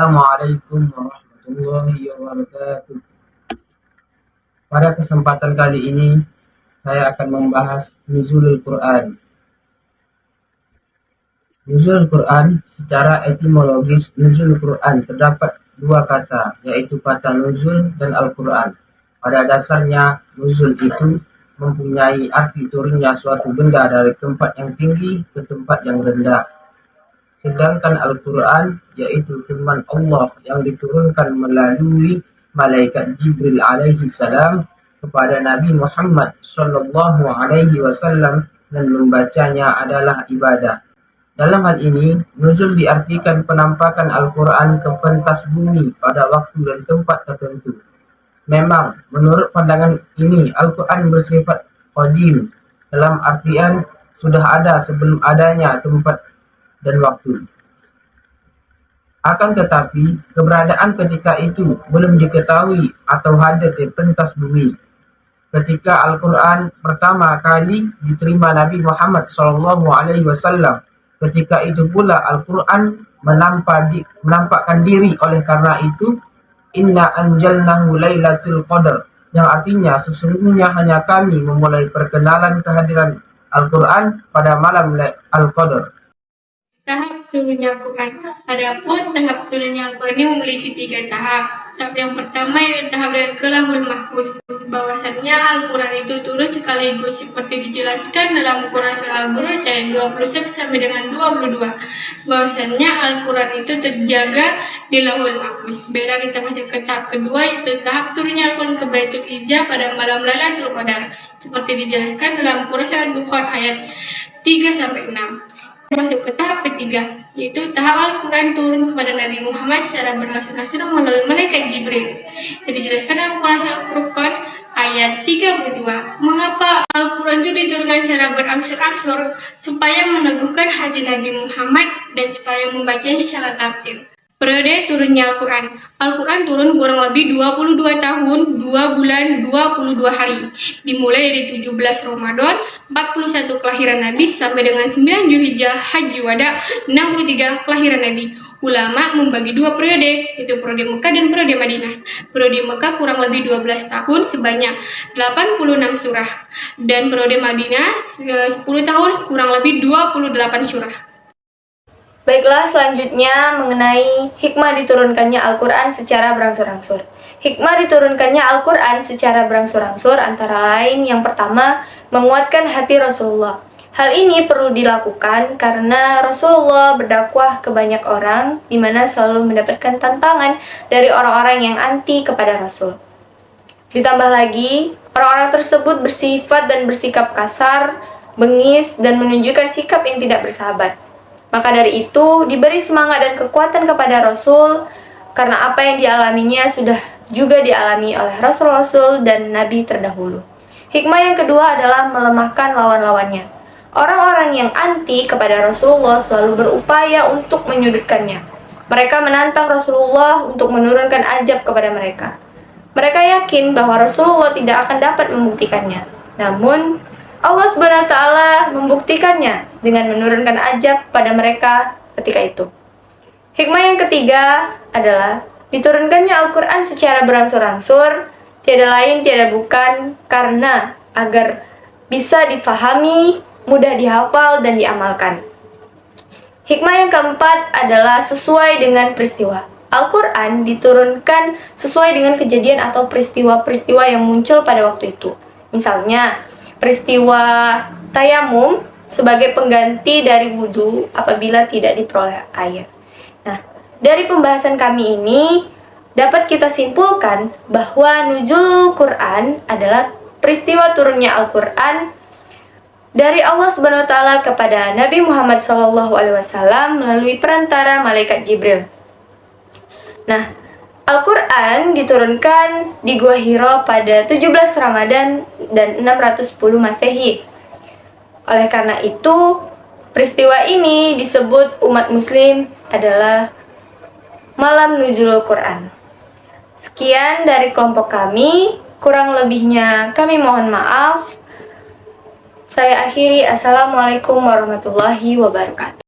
Assalamualaikum warahmatullahi wabarakatuh. Pada kesempatan kali ini, saya akan membahas nuzulul Quran. Nuzulul Quran, secara etimologis, nuzulul Quran terdapat dua kata, yaitu kata nuzul dan Al-Quran. Pada dasarnya, nuzul itu mempunyai arti turunnya suatu benda dari tempat yang tinggi ke tempat yang rendah. Sedangkan Al-Quran yaitu firman Allah yang diturunkan melalui malaikat Jibril alaihi salam kepada Nabi Muhammad sallallahu alaihi wasallam, dan membacanya adalah ibadah. Dalam hal ini, nuzul diartikan penampakan Al-Quran ke pentas bumi pada waktu dan tempat tertentu. Memang, menurut pandangan ini, Al-Quran bersifat qadim, dalam artian sudah ada sebelum adanya tempat dan waktu. Akan tetapi, keberadaan ketika itu belum diketahui atau hadir di pentas bumi. Ketika Al-Quran pertama kali diterima Nabi Muhammad SAW, ketika itu pula Al-Quran menampakkan diri. Oleh karena itu, Inna anjalnahu lailatul qadar, yang artinya sesungguhnya hanya kami memulai perkenalan kehadiran Al-Quran pada malam Al-Qadar. Tahap turunnya Al-Quran. Adapun tahap turunnya Al-Quran ini memiliki 3 tahap. Tahap yang pertama yaitu tahap dari Lauhul Mahfuz. Bahwasannya Al-Quran itu turun sekaligus seperti dijelaskan dalam Quran Surah Al-Buruj ayat 21 sampai dengan 22. Bahwasannya Al-Quran itu terjaga di Lauhul Mahfuz. Beda kita masuk ke tahap kedua yaitu tahap turunnya Al-Quran ke Baitul Izzah pada malam Lailatul Qadar. Seperti dijelaskan dalam Quran Surah Al-Dukhan ayat 3 sampai 6. Masuk ke tahap ketiga, yaitu tahap Al-Quran turun kepada Nabi Muhammad secara berangsur-angsur melalui malaikat Jibril. Jadi dijelaskan dalam Quran Surah Al-Furqan ayat 32. Mengapa Al-Quran itu diturunkan secara berangsur-angsur? Supaya meneguhkan hati Nabi Muhammad dan supaya membacanya secara tertib. Periode turunnya Al-Quran. Al-Quran turun kurang lebih 22 tahun, 2 bulan, 22 hari. Dimulai dari 17 Ramadan, 41 kelahiran Nabi, sampai dengan 9 Zulhijjah Haji Wada, 63 kelahiran Nabi. Ulama membagi 2 periode, yaitu periode Mekah dan periode Madinah. Periode Mekah kurang lebih 12 tahun, sebanyak 86 surah. Dan periode Madinah 10 tahun, kurang lebih 28 surah. Baiklah, selanjutnya mengenai hikmah diturunkannya Al-Quran secara berangsur-angsur. Hikmah diturunkannya Al-Quran secara berangsur-angsur antara lain yang pertama, menguatkan hati Rasulullah. Hal ini perlu dilakukan karena Rasulullah berdakwah ke banyak orang, di mana selalu mendapatkan tantangan dari orang-orang yang anti kepada Rasul. Ditambah lagi, orang-orang tersebut bersifat dan bersikap kasar, bengis, dan menunjukkan sikap yang tidak bersahabat. Maka dari itu, diberi semangat dan kekuatan kepada Rasul, karena apa yang dialaminya sudah juga dialami oleh Rasul-Rasul dan Nabi terdahulu. Hikmah yang kedua adalah melemahkan lawan-lawannya. Orang-orang yang anti kepada Rasulullah selalu berupaya untuk menyudutkannya. Mereka menantang Rasulullah untuk menurunkan azab kepada mereka. Mereka yakin bahwa Rasulullah tidak akan dapat membuktikannya. Namun, Allah SWT membuktikannya dengan menurunkan azab pada mereka ketika itu. Hikmah yang ketiga adalah diturunkannya Al-Quran secara berangsur-angsur, tiada lain tiada bukan karena agar bisa difahami, mudah dihafal, dan diamalkan. Hikmah yang keempat adalah sesuai dengan peristiwa. Al-Quran diturunkan sesuai dengan kejadian atau peristiwa-peristiwa yang muncul pada waktu itu. Misalnya, peristiwa tayamum sebagai pengganti dari wudhu apabila tidak diperoleh air. Nah, dari pembahasan kami ini dapat kita simpulkan bahwa nuzul Quran adalah peristiwa turunnya Al-Quran dari Allah SWT kepada Nabi Muhammad SAW melalui perantara malaikat Jibril. Nah, Al-Quran diturunkan di Gua Hiro pada 17 Ramadan dan 610 Masehi. Oleh karena itu, peristiwa ini disebut umat muslim adalah malam nuzulul Quran. Sekian dari kelompok kami, kurang lebihnya kami mohon maaf. Saya akhiri, Assalamualaikum warahmatullahi wabarakatuh.